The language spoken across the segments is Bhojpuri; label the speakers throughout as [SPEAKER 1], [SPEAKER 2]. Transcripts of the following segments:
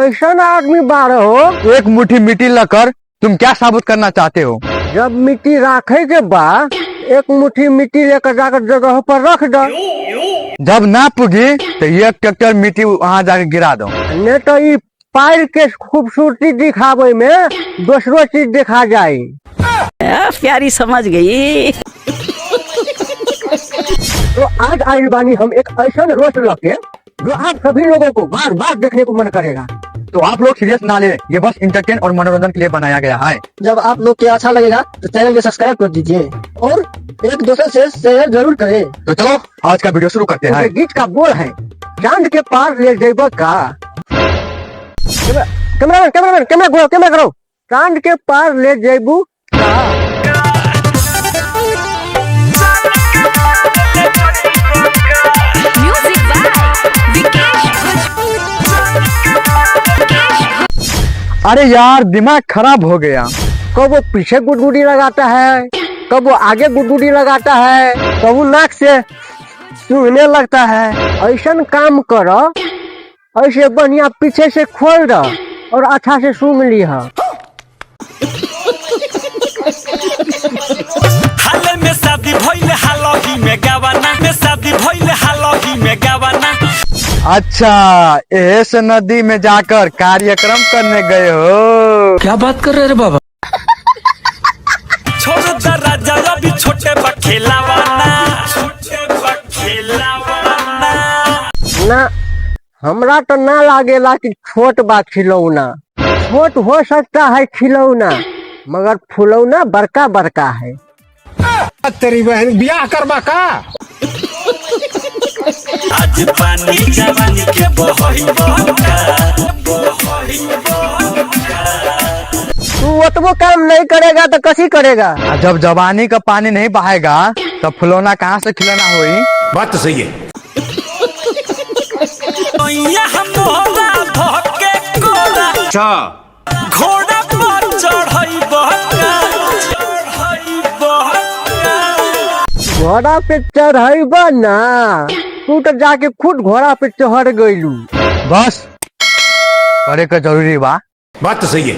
[SPEAKER 1] कैसन आदमी बारह हो।
[SPEAKER 2] एक मुट्ठी मिट्टी लकर तुम क्या साबित करना चाहते हो?
[SPEAKER 1] जब मिट्टी रखे के बाद एक मुट्ठी मिट्टी लेकर जाकर जगह पर रख दो।
[SPEAKER 2] जब ना पुगी तो एक ट्रैक्टर मिट्टी वहाँ जाके गिरा दो।
[SPEAKER 1] नहीं तो ये पाइल के खूबसूरती दिखावे में दूसरो चीज देखा जाए।
[SPEAKER 3] प्यारी समझ गई।
[SPEAKER 1] तो आज आई बानी हम एक ऐसा रोस्ट लगे जो आप सभी लोगों को बार बार देखने को मन करेगा।
[SPEAKER 2] तो आप लोग सीरियस ना ले, ये बस इंटरटेन और मनोरंजन के लिए बनाया गया है।
[SPEAKER 4] जब आप लोग के अच्छा लगेगा तो चैनल को सब्सक्राइब कर दीजिए और एक दूसरे से शेयर जरूर करें।
[SPEAKER 2] तो चलो आज का वीडियो शुरू करते हैं।
[SPEAKER 1] गीत का बोल है चांद के पार ले जेब का। कैमरा करो। चांद के पार ले जेबू का।
[SPEAKER 2] अरे यार दिमाग खराब हो गया।
[SPEAKER 1] कब वो पीछे गुडगुडी लगाता है, कब वो आगे गुडगुडी लगाता है, कब वो नाक से सूंघने लगता है। ऐसा काम करो, ऐसे बढ़िया पीछे से खोल दो और अच्छा से सूंघ लिया।
[SPEAKER 5] हाले में शादी भइले हालही में गावाना में शादी भइले हालही में गावाना।
[SPEAKER 2] अच्छा ऐसे नदी में जाकर कार्यक्रम करने गए हो?
[SPEAKER 6] क्या बात कर रहे रे बाबा?
[SPEAKER 5] छोड़ द राजा अभी छोटे बखेलावाना छोटे बखेलावाना।
[SPEAKER 1] ना हमरा तो ना लागेला कि छोट बा खिलौना। छोट हो सकता है खिलौना मगर फुलौना बड़का बड़का है।
[SPEAKER 6] तेरी बहन ब्याह करवा का।
[SPEAKER 5] आज पानी जवानी के बहई बहका।
[SPEAKER 1] तू ओतबो काम नहीं करेगा तो कैसी करेगा।
[SPEAKER 2] जब जवानी का पानी नहीं बहाएगा तो फुलौना कहाँ से खिलौना होई?
[SPEAKER 6] बात तो सही है।
[SPEAKER 5] अच्छा घोड़ा पर चढ़ई बहका
[SPEAKER 1] घोड़ा पे चढ़ाई ना, तू तो जाके खुद घोड़ा पे चढ़ गईलू।
[SPEAKER 2] बस करे का जरूरी बा।
[SPEAKER 6] बात तो सही है।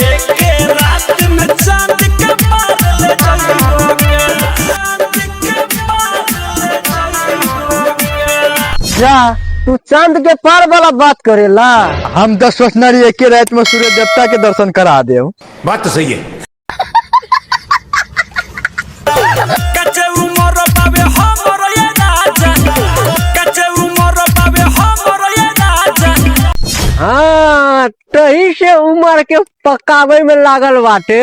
[SPEAKER 5] एक रात में चांद के पार ले जाइबोगे।
[SPEAKER 1] जा तू चांद के पार वाला बात करेला।
[SPEAKER 2] हम तो सोचना रही एक रात में सूर्य देवता के दर्शन करा दे।
[SPEAKER 6] बात तो सही है।
[SPEAKER 5] कच्चे उमर पावे हमर ये राजा। कच्चे उमर पावे हमर ये राजा।
[SPEAKER 1] हाँ तही से उमर के पकावे में लागल बाटे।